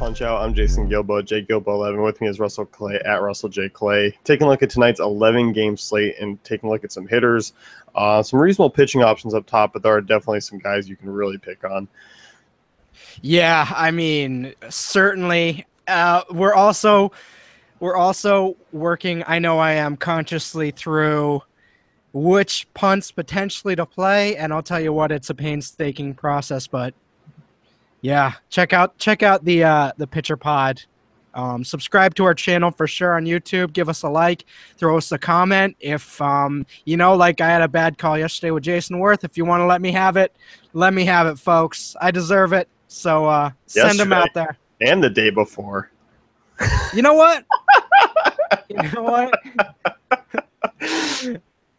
Punch Out. I'm Jason Gilbo, Gilbo11. With me is Russell Clay at Russell J. Clay. Taking a look at tonight's 11-game slate and taking a look at some hitters. Some reasonable pitching options up top, but there are definitely some guys you can really pick on. Yeah, I mean, certainly. We're also working, I know I am, consciously through which punts potentially to play, and I'll tell you what, it's a painstaking process, but yeah, check out the Pitcher Pod. Subscribe to our channel for sure on YouTube. Give us a like, throw us a comment. If like I had a bad call yesterday with Jason Worth. If you want to let me have it, folks. I deserve it. So send them out there. And the day before. You know what?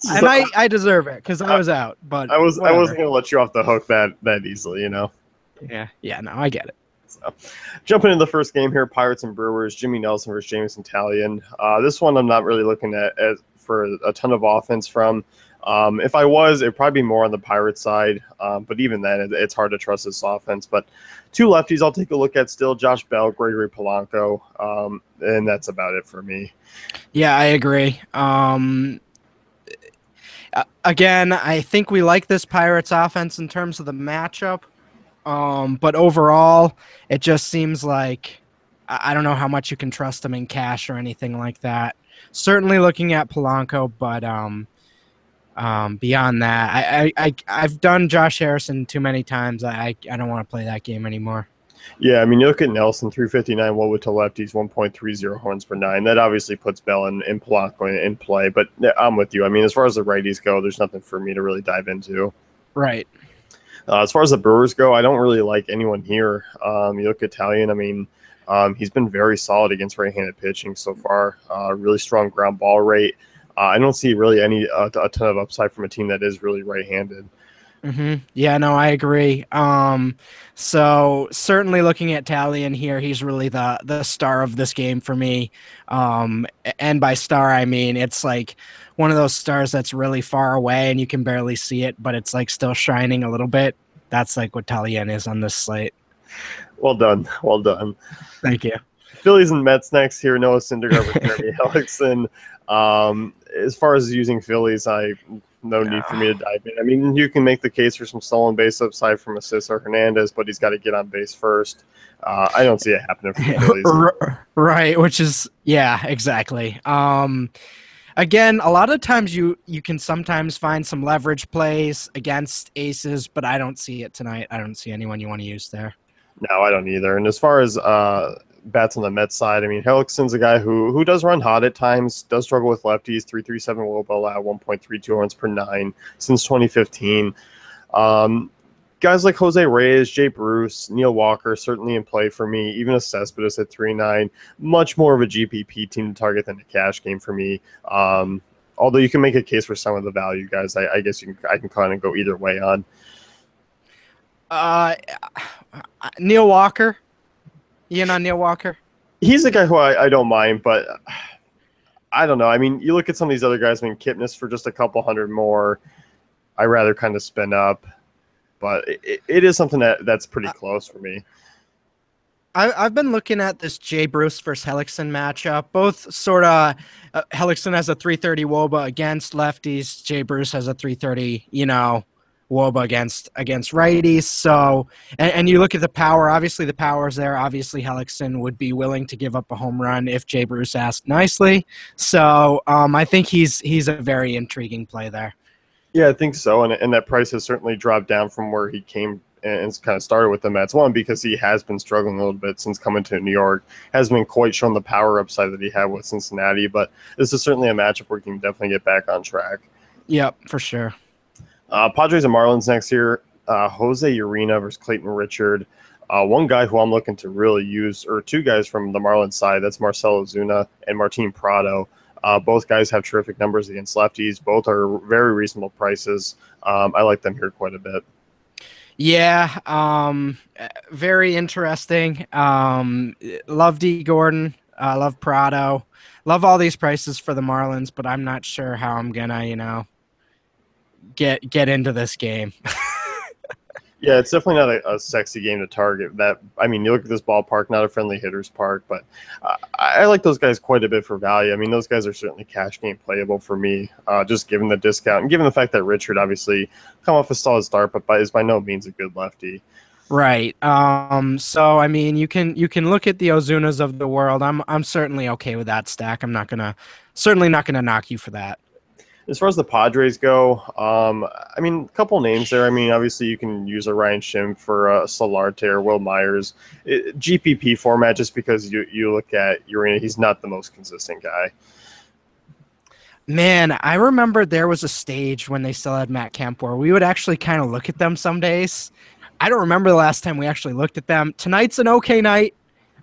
And I deserve it because I was out. But I wasn't going to let you off the hook that easily, you know. Yeah, no, I get it. So, jumping into the first game here, Pirates and Brewers, Jimmy Nelson versus Jameson Taillon. This one I'm not really looking at for a ton of offense from. If I was, it'd probably be more on the Pirates side. But even then, it's hard to trust this offense. But two lefties I'll take a look at still, Josh Bell, Gregory Polanco, and that's about it for me. Yeah, I agree. Again, I think we like this Pirates offense in terms of the matchup. But overall, it just seems like I don't know how much you can trust them in cash or anything like that. Certainly looking at Polanco, but beyond that, I've done Josh Harrison too many times. I don't want to play that game anymore. Yeah, I mean, you look at Nelson, 359 Woba to lefties, 1.30 horns per nine. That obviously puts Bell and Polanco in play, but I'm with you. I mean, as far as the righties go, there's nothing for me to really dive into. Right. As far as the Brewers go, I don't really like anyone here. You look at Taillon, I mean, he's been very solid against right-handed pitching so far. Really strong ground ball rate. I don't see really a ton of upside from a team that is really right-handed. Mm-hmm. Yeah, no, I agree. So certainly looking at Taillon here, he's really the star of this game for me. And by star, I mean it's like one of those stars that's really far away and you can barely see it, but it's like still shining a little bit. That's like what Taillon is on this slate. Well done. Well done. Thank you. Phillies and Mets next here. Noah Syndergaard with Jeremy Hellickson. As far as using Phillies, no need for me to dive in. I mean, you can make the case for some stolen base upside from Assis or Hernandez, but he's got to get on base first. I don't see it happening for the Phillies. Right, which is, yeah, exactly. Again, a lot of times you can sometimes find some leverage plays against aces, but I don't see it tonight. I don't see anyone you want to use there. No, I don't either. And as far as bats on the Mets side, I mean, Hellickson's a guy who does run hot at times, does struggle with lefties, 3.37 Woba allowed, 1.32 horns per nine since 2015. Guys like Jose Reyes, Jay Bruce, Neil Walker, certainly in play for me. Even a Cespedes at 3.9, much more of a GPP team to target than a cash game for me. Although you can make a case for some of the value guys, I guess I can kind of go either way on. Neil Walker. You know Neil Walker? He's a guy who I don't mind, but I don't know. I mean, you look at some of these other guys. I mean, Kipnis for just a couple hundred more, I rather kind of spend up. But it is something that's pretty close for me. I've been looking at this Jay Bruce versus Hellickson matchup. Both sort of Hellickson has a 330 Woba against lefties. Jay Bruce has a 330, Woba against righties. So, and you look at the power. Obviously, the power is there. Obviously, Hellickson would be willing to give up a home run if Jay Bruce asked nicely. So, I think he's a very intriguing play there. Yeah, I think so. And that price has certainly dropped down from where he came and kind of started with the Mets. One, because he has been struggling a little bit since coming to New York. Hasn't been quite shown the power upside that he had with Cincinnati. But this is certainly a matchup where he can definitely get back on track. Yep, for sure. Padres and Marlins next year. Jose Urena versus Clayton Richard. One guy who I'm looking to really use, or two guys from the Marlins side, that's Marcell Ozuna and Martin Prado. Both guys have terrific numbers against lefties. Both are very reasonable prices. I like them here quite a bit. Yeah, very interesting. Love D. Gordon. Love Prado. Love all these prices for the Marlins, but I'm not sure how I'm gonna, get into this game. Yeah, it's definitely not a sexy game to target. That I mean, you look at this ballpark, not a friendly hitter's park, but I like those guys quite a bit for value. I mean, those guys are certainly cash game playable for me, just given the discount and given the fact that Richard obviously come off a solid start, but is by no means a good lefty. Right. So I mean, you can look at the Ozunas of the world. I'm certainly okay with that stack. I'm not gonna certainly not gonna knock you for that. As far as the Padres go, I mean, a couple names there. I mean, obviously you can use a Ryan Schimpf for Solarte or Will Myers. GPP format, just because you look at Urena, he's not the most consistent guy. Man, I remember there was a stage when they still had Matt Kemp where we would actually kind of look at them some days. I don't remember the last time we actually looked at them. Tonight's an okay night.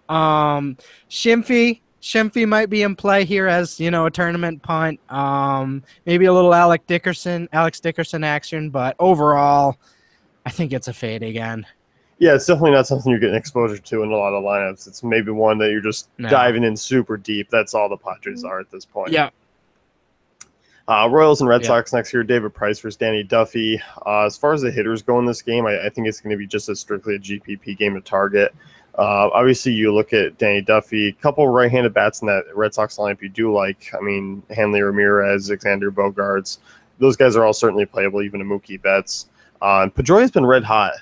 Schimpfy might be in play here as a tournament punt. Maybe a little Alex Dickerson action, but overall, I think it's a fade again. Yeah, it's definitely not something you're getting exposure to in a lot of lineups. It's maybe one that you're just No. diving in super deep. That's all the Padres are at this point. Yeah. Royals and Red Yeah. Sox next year. David Price versus Danny Duffy. As far as the hitters go in this game, I think it's going to be just as strictly a GPP game to target. Obviously, you look at Danny Duffy, a couple right-handed bats in that Red Sox lineup you do like. I mean, Hanley Ramirez, Xander Bogaerts. Those guys are all certainly playable, even a Mookie Betts. Pedroia's been red hot,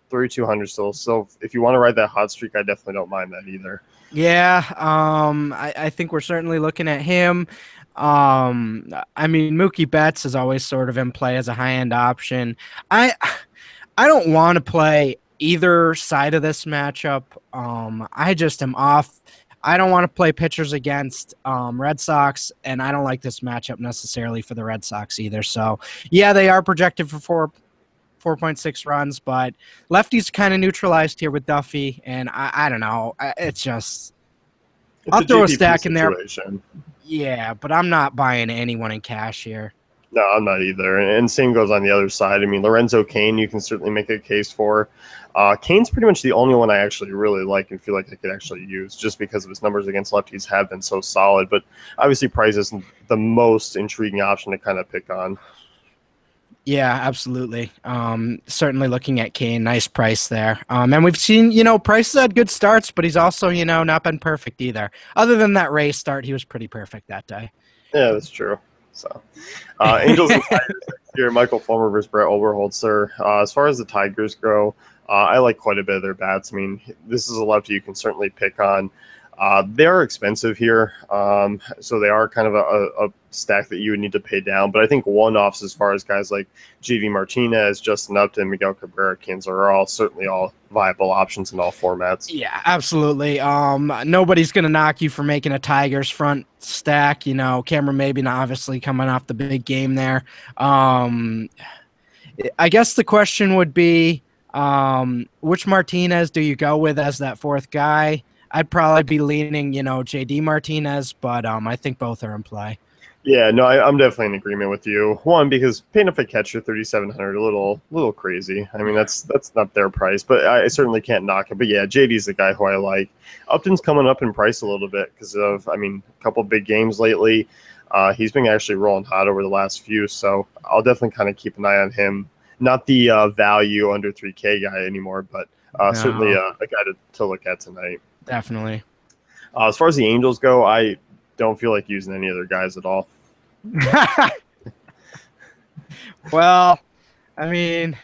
3,200 still. So if you want to ride that hot streak, I definitely don't mind that either. Yeah, I think we're certainly looking at him. I mean, Mookie Betts is always sort of in play as a high-end option. I I don't want to play either side of this matchup. I just am off. I don't want to play pitchers against Red Sox, and I don't like this matchup necessarily for the Red Sox either. So, yeah, they are projected for 4.6 runs, but lefty's kind of neutralized here with Duffy, and I don't know. It's just It's I'll a throw a GPP stack in there. situation. Yeah, but I'm not buying anyone in cash here. No, I'm not either. And same goes on the other side. I mean, Lorenzo Cain, you can certainly make a case for. Cain's pretty much the only one I actually really like and feel like I could actually use just because of his numbers against lefties have been so solid. But obviously, Price isn't the most intriguing option to kind of pick on. Yeah, absolutely. Certainly looking at Kane, nice price there. And we've seen, Price has had good starts, but he's also, not been perfect either. Other than that Ray start, he was pretty perfect that day. Yeah, that's true. So, Angels and Tigers next year. Michael Fulmer versus Brett Oberholzer. As far as the Tigers go, I like quite a bit of their bats. I mean, this is a lefty you can certainly pick on. They are expensive here, so they are kind of a stack that you would need to pay down. But I think one-offs as far as guys like JV Martinez, Justin Upton, Miguel Cabrera, Kinsler are all certainly all viable options in all formats. Yeah, absolutely. Nobody's going to knock you for making a Tigers front stack. Cameron Maybin obviously coming off the big game there. I guess the question would be, which Martinez do you go with as that fourth guy? I'd probably be leaning, JD Martinez, but I think both are in play. Yeah, no, I'm definitely in agreement with you. One, because paying up a catcher 3,700, a little crazy. I mean, that's not their price, but I certainly can't knock it. But yeah, JD's the guy who I like. Upton's coming up in price a little bit because of, I mean, a couple big games lately. He's been actually rolling hot over the last few, so I'll definitely kind of keep an eye on him. Not the value under 3K guy anymore, but certainly a guy to look at tonight. Definitely. As far as the Angels go, I don't feel like using any other guys at all. Well, I mean,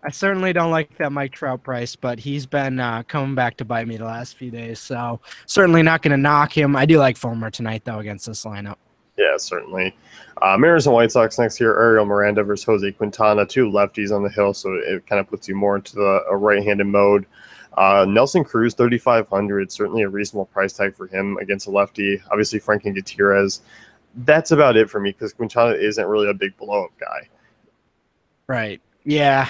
I certainly don't like that Mike Trout price, but he's been coming back to bite me the last few days, so certainly not going to knock him. I do like Fulmer tonight, though, against this lineup. Yeah, certainly. Mariners and White Sox next year. Ariel Miranda versus Jose Quintana, two lefties on the hill, so it kind of puts you more into a right-handed mode. Nelson Cruz, 3,500, certainly a reasonable price tag for him against a lefty. Obviously, Franklin Gutierrez. That's about it for me because Quintana isn't really a big blow-up guy. Right. Yeah.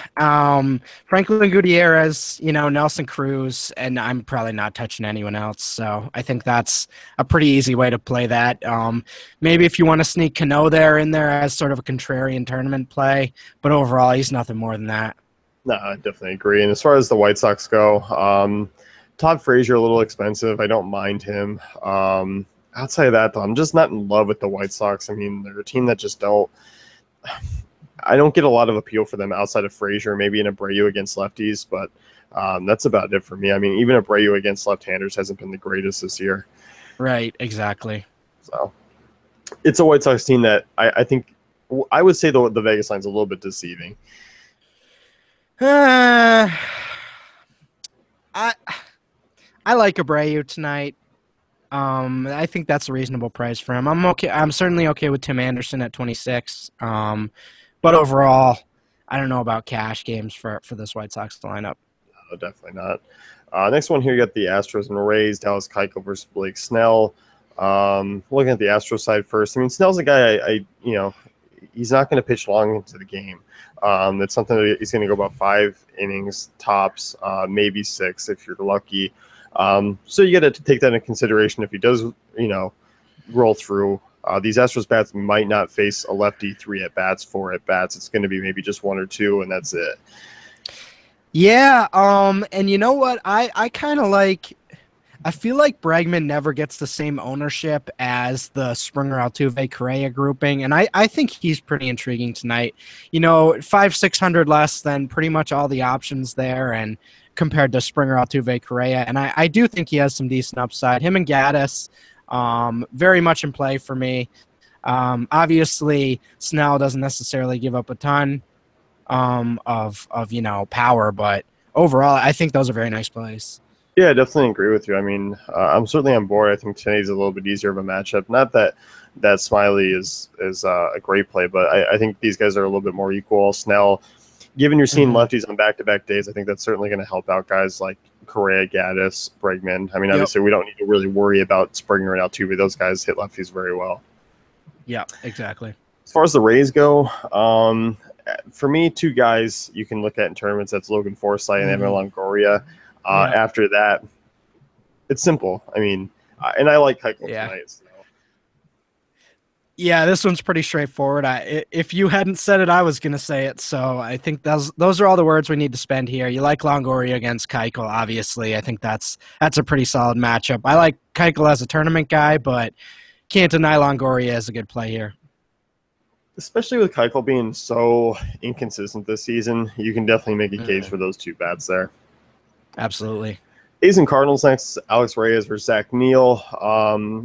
Franklin Gutierrez, Nelson Cruz, and I'm probably not touching anyone else. So I think that's a pretty easy way to play that. Maybe if you want to sneak Cano in there as sort of a contrarian tournament play, but overall, he's nothing more than that. No, I definitely agree. And as far as the White Sox go, Todd Frazier, a little expensive. I don't mind him. Outside of that, though, I'm just not in love with the White Sox. I mean, they're a team that just don't I don't get a lot of appeal for them outside of Frazier, maybe an Abreu against lefties, but that's about it for me. I mean, even Abreu against left-handers hasn't been the greatest this year. Right, exactly. So it's a White Sox team that I think I would say the Vegas line's a little bit deceiving. Uh, I I like Abreu tonight. I think that's a reasonable price for him. I'm okay. I'm certainly okay with Tim Anderson at 26. But overall, I don't know about cash games for this White Sox lineup. No, definitely not. Next one here, you got the Astros and Rays, Dallas Keuchel versus Blake Snell. Looking at the Astros side first, I mean, Snell's a guy he's not going to pitch long into the game. It's something that he's going to go about 5 innings tops, maybe 6 if you're lucky. So you got to take that into consideration if he does, roll through. These Astros bats might not face a lefty 3 at bats, 4 at bats. It's going to be maybe just 1 or 2, and that's it. Yeah. And you know what? I kind of like. I feel like Bregman never gets the same ownership as the Springer, Altuve, Correa grouping, and I think he's pretty intriguing tonight. 500-600 less than pretty much all the options there, and compared to Springer, Altuve, Correa, and I do think he has some decent upside. Him and Gaddis, very much in play for me. Obviously, Snell doesn't necessarily give up a ton of power, but overall, I think those are very nice plays. Yeah, I definitely agree with you. I mean, I'm certainly on board. I think today's a little bit easier of a matchup. Not that Smiley is a great play, but I think these guys are a little bit more equal. Snell, given you're seeing lefties on back-to-back days, I think that's certainly going to help out guys like Correa, Gaddis, Bregman. I mean, obviously, we don't need to really worry about Springer and Altuve. Those guys hit lefties very well. Yeah, exactly. As far as the Rays go, for me, 2 guys you can look at in tournaments. That's Logan Forsythe and Evan Longoria. After that, it's simple. I mean, and I like Keuchel tonight. So. Yeah, this one's pretty straightforward. If you hadn't said it, I was going to say it. So I think those are all the words we need to spend here. You like Longoria against Keuchel, obviously. I think that's a pretty solid matchup. I like Keuchel as a tournament guy, but can't deny Longoria as a good play here. Especially with Keuchel being so inconsistent this season, you can definitely make a case for those 2 bats there. Absolutely. A's and Cardinals next, Alex Reyes versus Zach Neal.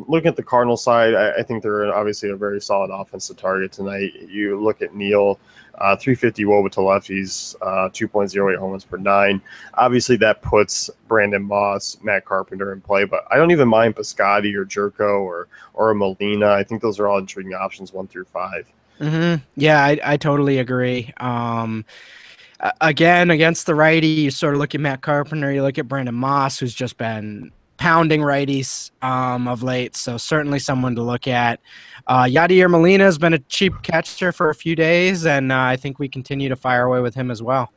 Looking at the Cardinals side, I think they're obviously a very solid offensive target tonight. You look at Neal, 350 WOBA to lefties, 2.08 home runs per 9. Obviously, that puts Brandon Moss, Matt Carpenter in play, but I don't even mind Piscotty or Jerko or Molina. I think those are all intriguing options 1 through 5. Yeah, I totally agree. Again, against the righty, you sort of look at Matt Carpenter, you look at Brandon Moss, who's just been pounding righties of late, so certainly someone to look at. Yadier Molina has been a cheap catcher for a few days, and I think we continue to fire away with him as well.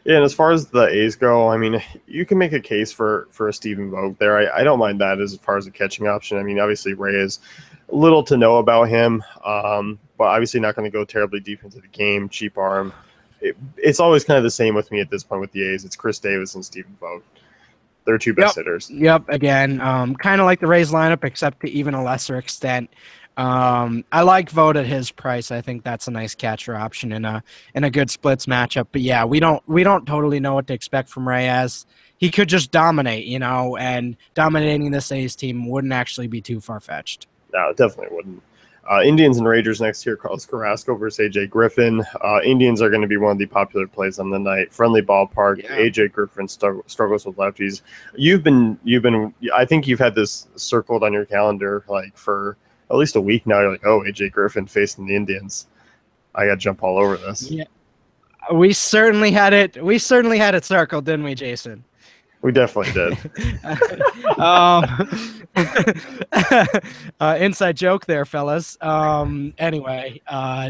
Yeah, and as far as the A's go, I mean, you can make a case for a Stephen Vogt there. I don't mind that as far as a catching option. I mean, obviously Reyes, little to know about him, but obviously not going to go terribly deep into the game, cheap arm. It's always kind of the same with me at this point with the A's. It's Chris Davis and Stephen Vogt. They're 2 best hitters. Yep. Again, kind of like the Rays lineup, except to even a lesser extent. I like Vogt at his price. I think that's a nice catcher option in a good splits matchup. But yeah, we don't totally know what to expect from Reyes. He could just dominate, and dominating this A's team wouldn't actually be too far fetched. No, it definitely wouldn't. Indians and Rangers next year, Carlos Carrasco versus AJ Griffin. Indians are going to be one of the popular plays on the night. Friendly ballpark. Yeah. AJ Griffin struggles with lefties. I think you've had this circled on your calendar like for at least a week now. You're like, oh, AJ Griffin facing the Indians. I got to jump all over this. Yeah, we certainly had it. We certainly had it circled, didn't we, Jason? We definitely did. Inside joke there, fellas. Anyway,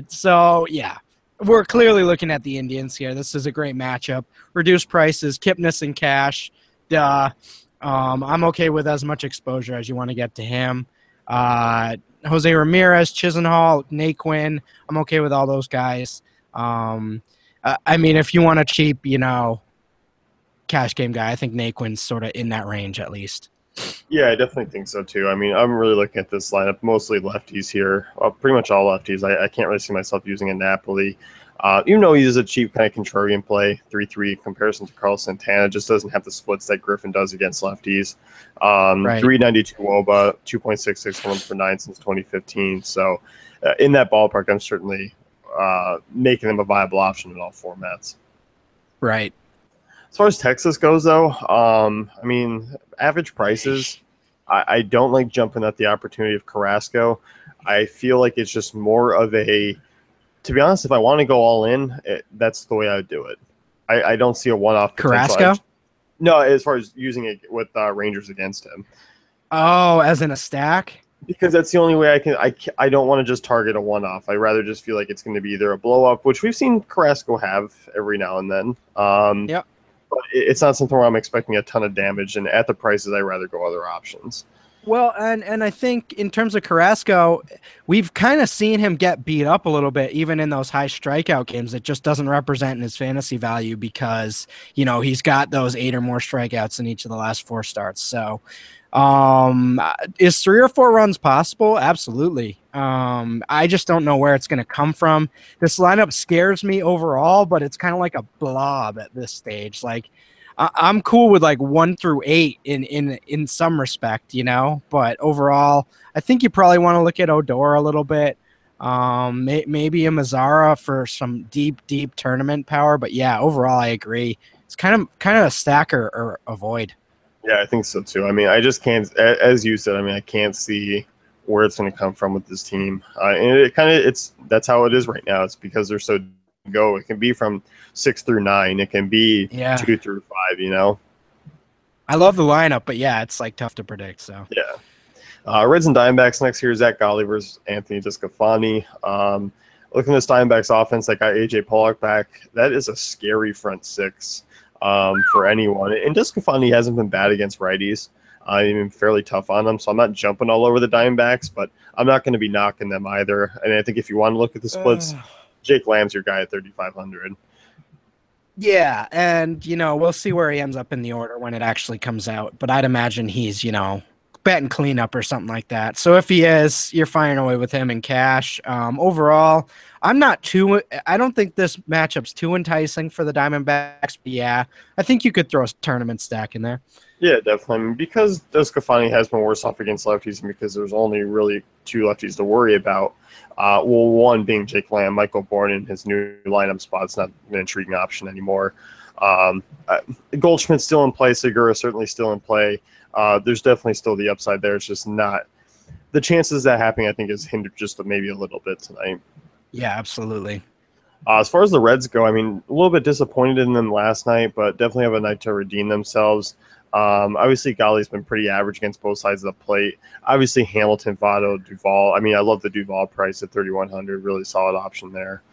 so yeah, we're clearly looking at the Indians here. This is a great matchup. Reduced prices, Kipnis and cash. I'm okay with as much exposure as you want to get to him. Jose Ramirez, Chisenhall, Naquin. I'm okay with all those guys. I mean, if you want a cheap, cash game guy, I think Naquin's sort of in that range at least. Yeah, I definitely think so too. I mean, I'm really looking at this lineup, mostly lefties here, pretty much all lefties. I can't really see myself using a Napoli. Even though he's a cheap kind of contrarian play, 3-3 in comparison to Carlos Santana, just doesn't have the splits that Griffin does against lefties. Right. 392 WOBA, 2.66 runs per nine since 2015. So, in that ballpark, I'm certainly making them a viable option in all formats. Right. As far as Texas goes, though, I mean, average prices, I don't like jumping at the opportunity of Carrasco. I feel like it's just more of a, to be honest, if I want to go all in, that's the way I would do it. I don't see a one-off potential. Carrasco? No, as far as using it with Rangers against him, Oh, as in a stack? because that's the only way I can. I don't want to just target a one-off. I rather just feel like it's going to be either a blow-up, which we've seen Carrasco have every now and then. Yep. But it's not something where I'm expecting a ton of damage, and at the prices, I'd rather go other options. Well, and I think in terms of Carrasco, we've kind of seen him get beat up a little bit, even in those high strikeout games. It just doesn't represent his fantasy value because, he's got those 8 or more strikeouts in each of the last 4 starts. So, is 3 or 4 runs possible? Absolutely. I just don't know where it's going to come from. This lineup scares me overall, but it's kind of like a blob at this stage. Like, I'm cool with like 1 through 8 in some respect, but overall, I think you probably want to look at Odor a little bit. Maybe a Mazzara for some deep tournament power, but yeah, overall, I agree. It's kind of a stack or avoid. Yeah, I think so too. I mean, I just can't, as you said. I mean, I can't see where it's going to come from with this team, and that's how it is right now. It's because they're so go. It can be from 6 through 9. It can be Yeah, 2 through 5. I love the lineup, but yeah, it's like tough to predict. So Yeah. Reds and Diamondbacks next year. Zach Golly versus Anthony Descafani. Looking at this Diamondbacks offense, they got AJ Pollock back. That is a scary front 6 for anyone. And Descafani hasn't been bad against righties. I've been fairly tough on them, so I'm not jumping all over the Diamondbacks, but I'm not going to be knocking them either. And I think if you want to look at the splits, Jake Lamb's your guy at 3,500. yeah, and we'll see where he ends up in the order when it actually comes out. But I'd imagine he's betting cleanup or something like that. So if he is, you're firing away with him in cash. Overall, I don't think this matchup's too enticing for the Diamondbacks. But yeah, I think you could throw a tournament stack in there. Yeah, definitely. I mean, because Descafani has been worse off against lefties, and because there's only really 2 lefties to worry about. One being Jake Lamb, Michael Bourne in his new lineup spot's not an intriguing option anymore. Goldschmidt's still in play. Segura certainly still in play. There's definitely still the upside there. It's just not the chances of that happening. I think is hindered just maybe a little bit tonight. Yeah, absolutely. As far as the Reds go, I mean, a little bit disappointed in them last night, but definitely have a night to redeem themselves. Obviously, Golly's been pretty average against both sides of the plate. Obviously, Hamilton, Votto, Duvall. I mean, I love the Duvall price at 3,100. Really solid option there.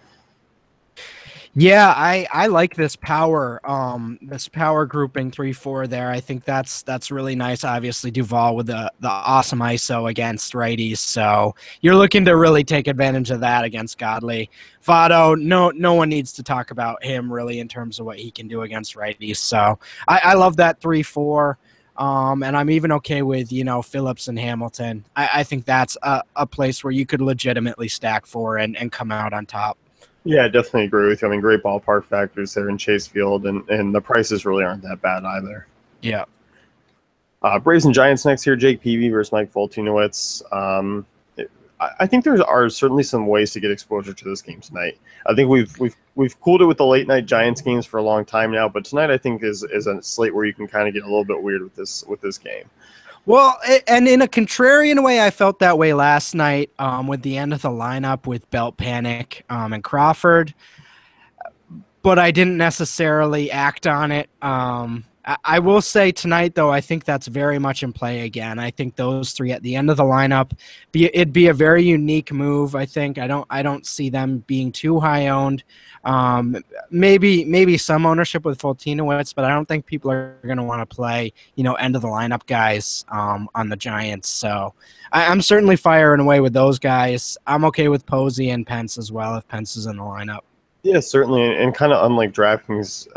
Yeah, I like this power grouping 3-4 there. I think that's really nice. Obviously, Duvall with the awesome ISO against righties, so you're looking to really take advantage of that against Godley. Votto, no one needs to talk about him really in terms of what he can do against righties. So I love that 3-4. And I'm even okay with Phillips and Hamilton. I think that's a place where you could legitimately stack for and come out on top. Yeah, I definitely agree with you. I mean, great ballpark factors there in Chase Field, and the prices really aren't that bad either. Yeah. Braves and Giants next year. Jake Peavy versus Mike Foltynewicz. I think there are certainly some ways to get exposure to this game tonight. I think we've cooled it with the late night Giants games for a long time now, but tonight I think is a slate where you can kind of get a little bit weird with this game. Well, and in a contrarian way, I felt that way last night with the end of the lineup with Belt Panic and Crawford, but I didn't necessarily act on it. I will say tonight, though, I think that's very much in play again. I think those 3 at the end of the lineup, it'd be a very unique move. I think I don't see them being too high owned. Maybe some ownership with Foltynewicz, but I don't think people are going to want to play end of the lineup guys on the Giants. So I'm certainly firing away with those guys. I'm okay with Posey and Pence as well if Pence is in the lineup. Yeah, certainly, and kind of unlike DraftKings,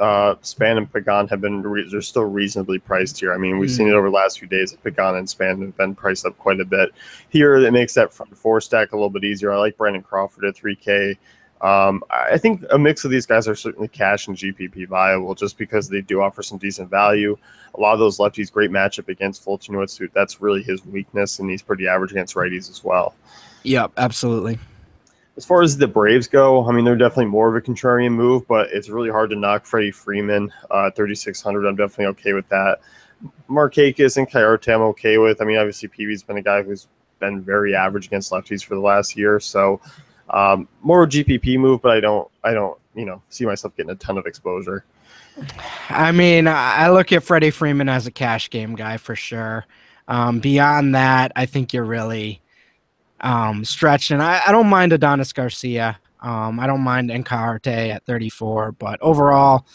Span and Pagan have been they're still reasonably priced here. I mean, we've seen it Mm. over the last few days that Pagan and Span have been priced up quite a bit. Here, it makes that front four stack a little bit easier. I like Brandon Crawford at 3K. I think a mix of these guys are certainly cash and GPP viable just because they do offer some decent value. A lot of those lefties, great matchup against Fulton, that's really his weakness, and he's pretty average against righties as well. Yep, absolutely. As far as the Braves go, I mean, they're definitely more of a contrarian move, but it's really hard to knock Freddie Freeman 3,600. I'm definitely okay with that. Markakis and Coyote, I'm okay with. I mean, obviously, Peavy's been a guy who's been very average against lefties for the last year, so more a GPP move, but I don't, see myself getting a ton of exposure. I mean, I look at Freddie Freeman as a cash game guy for sure. Beyond that, I think you're really stretched. And I don't mind Adonis Garcia. I don't mind Encarte at 34, but overall,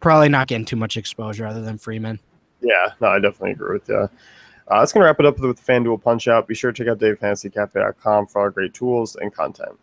probably not getting too much exposure other than Freeman. Yeah, no, I definitely agree with you. That's going to wrap it up with the FanDuel Punch Out. Be sure to check out DaveFantasyCafe.com for all great tools and content.